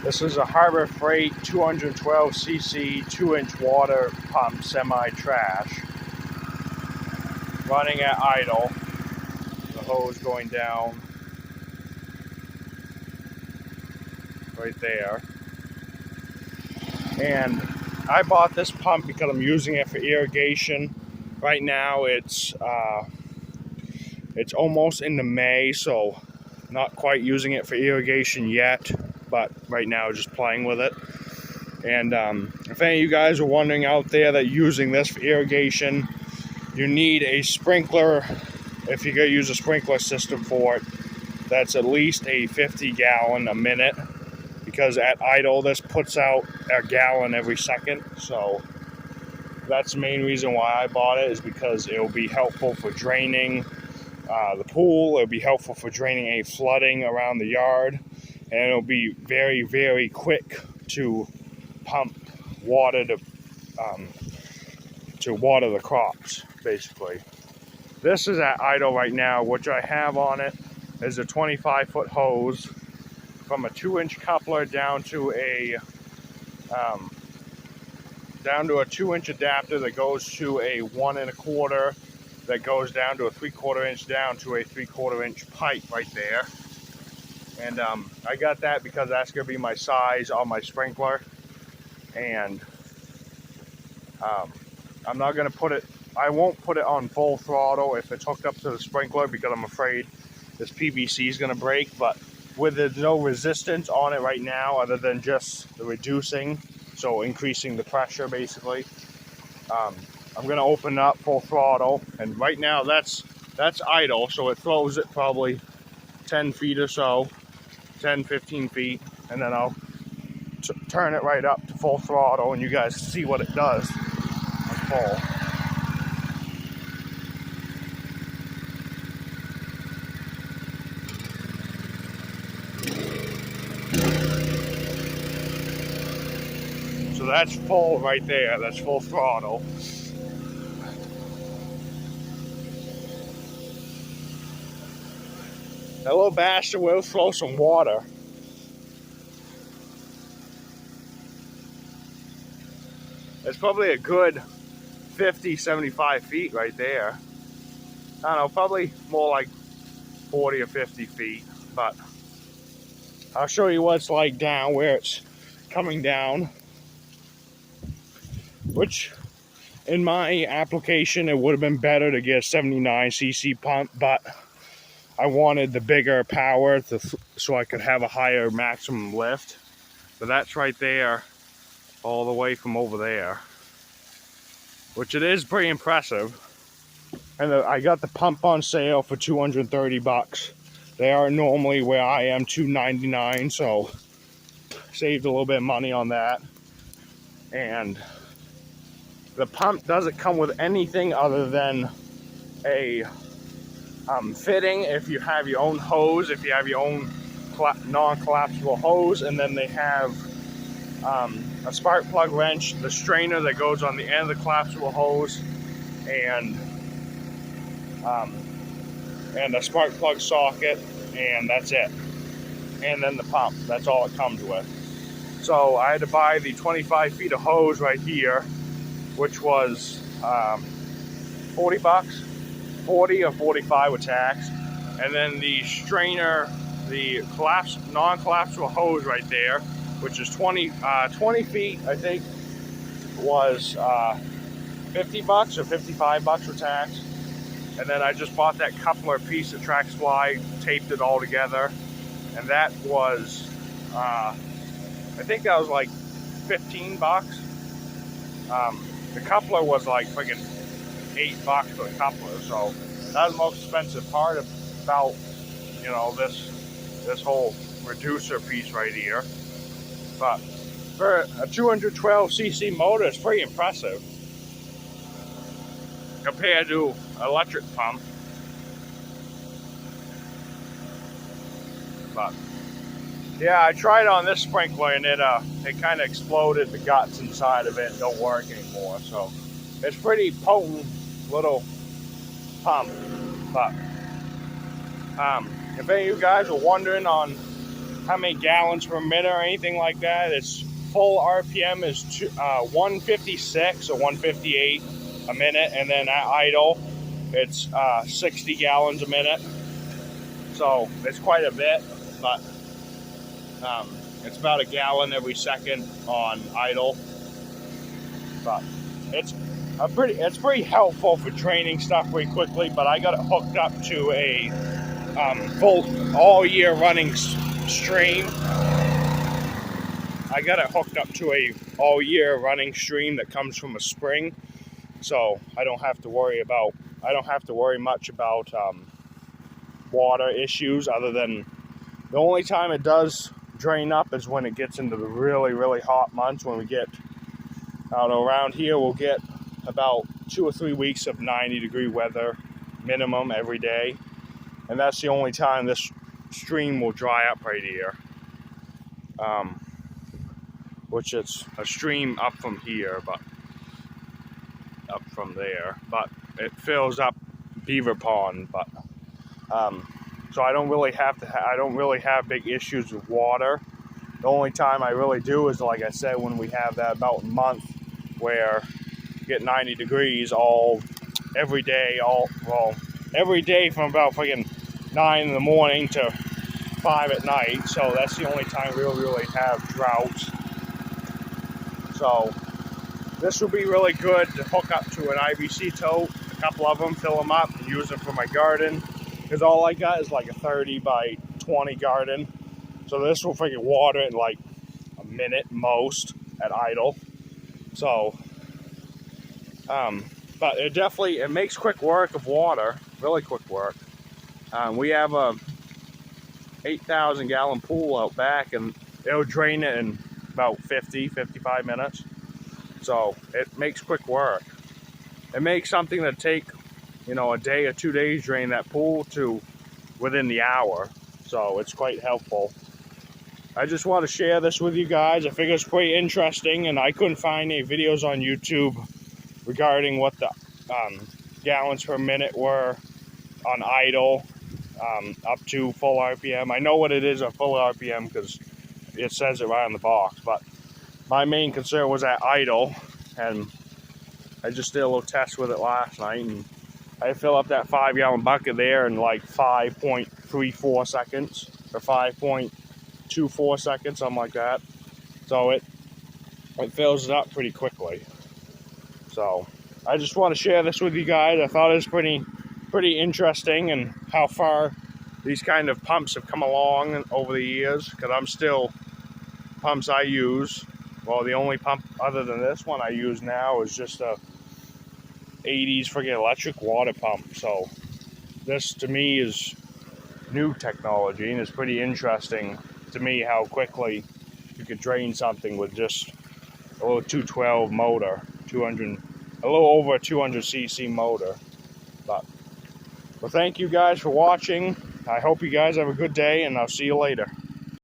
This is a Harbor Freight 212cc 2-inch water pump semi-trash running at idle. The hose going down right there. And I bought this pump because I'm using it for irrigation. Right now it's almost into May, so not quite using it for irrigation yet, but right now just playing with it. And if any of you guys are wondering out there that using this for irrigation, you need a sprinkler. If you're going to use a sprinkler system for it, that's at least a 50 gallon a minute, because at idle this puts out a gallon every second. So that's the main reason why I bought it, is because it will be helpful for draining the pool. It'll be helpful for draining any flooding around the yard, and it'll be very, very quick to pump water to water the crops, basically. This is at idle right now. What I have on it is a 25-foot hose from a 2-inch coupler down to a 2-inch adapter that goes to a 1 1/4, that goes down to a 3/4 inch, down to a 3/4 inch pipe right there. And I got that because that's going to be my size on my sprinkler. And I'm not going to put it, I won't put it on full throttle if it's hooked up to the sprinkler, because I'm afraid this PVC is going to break. But with there's no resistance on it right now other than just the reducing, so increasing the pressure basically, I'm going to open up full throttle, and right now that's idle, so it throws it probably 10 feet or so, 10, 15 feet, and then I'll turn it right up to full throttle, and you guys see what it does on full. So that's full right there, that's full throttle. That little bastard will throw some water. It's probably a good 50, 75 feet right there. I don't know, probably more like 40 or 50 feet, but I'll show you what it's like down where it's coming down, which in my application it would have been better to get a 79cc pump, but I wanted the bigger power so I could have a higher maximum lift. But that's right there, all the way from over there, which it is pretty impressive. And I got the pump on sale for $230. They are normally where I am $299, so saved a little bit of money on that. And the pump doesn't come with anything other than a fitting if you have your own hose, if you have your own non-collapsible hose, and then they have a spark plug wrench, the strainer that goes on the end of the collapsible hose, and a spark plug socket, and that's it. And then the pump, that's all it comes with. So I had to buy the 25 feet of hose right here, which was $40, 40 or 45 with tax. And then the strainer, the non-collapsible hose right there, which is 20 feet, I think, was $50 or $55 with tax. And then I just bought that coupler piece of track supply, taped it all together, and that was, I think that was like $15. The coupler was like friggin' $8 for the coupler, so that was the most expensive part about, you know, this whole reducer piece right here. But for a 212cc motor, it's pretty impressive compared to electric pump. But yeah, I tried on this sprinkler, and it kind of exploded. The guts inside of it don't work anymore. So it's pretty potent little pump. But if any of you guys are wondering on how many gallons per minute or anything like that. It's full RPM is 156 or 158 a minute, and then at idle it's 60 gallons a minute. So it's quite a bit, but it's about a gallon every second on idle. But it's pretty helpful for draining stuff pretty quickly. But I got it hooked up to a full all year running stream. I got it hooked up to a all year running stream that comes from a spring, so I don't have to worry much about water issues, other than the only time it does drain up is when it gets into the really hot months. When we get out around here, we'll get about 2 or 3 weeks of 90-degree weather minimum every day, and that's the only time this stream will dry up right here. Which is a stream up from here, but up from there, but it fills up Beaver Pond. But so I don't really have big issues with water. The only time I really do is, like I said, when we have that about month where you get 90 degrees every day from about freaking 9 in the morning to 5 at night. So that's the only time we really have droughts. So this will be really good to hook up to an IBC tote, a couple of them, fill them up, and use them for my garden. Because all I got is like a 30 by 20 garden. So this will freaking water in like a minute most at idle. So, but it makes quick work of water, really quick work. We have a 8,000 gallon pool out back, and it'll drain it in about 55 minutes. So it makes quick work. It makes something that take, a day or 2 days drain that pool to within the hour. So it's quite helpful. I just want to share this with you guys. I figure it's pretty interesting, and I couldn't find any videos on YouTube regarding what the gallons per minute were on idle up to full RPM. I know what it is at full RPM because it says it right on the box, but my main concern was at idle, and I just did a little test with it last night, and I fill up that 5-gallon bucket there in like 5.34 seconds or 5.24 seconds, something like that. So it fills it up pretty quickly. So I just want to share this with you guys. I thought it was pretty interesting, and how far these kind of pumps have come along over the years, because pumps I use, well, the only pump other than this one I use now is just a 80s friggin' electric water pump. So this to me is new technology, and it's pretty interesting to me how quickly you could drain something with just a little 212 motor, a little over a 200cc motor. But well, thank you guys for watching. I hope you guys have a good day, and I'll see you later.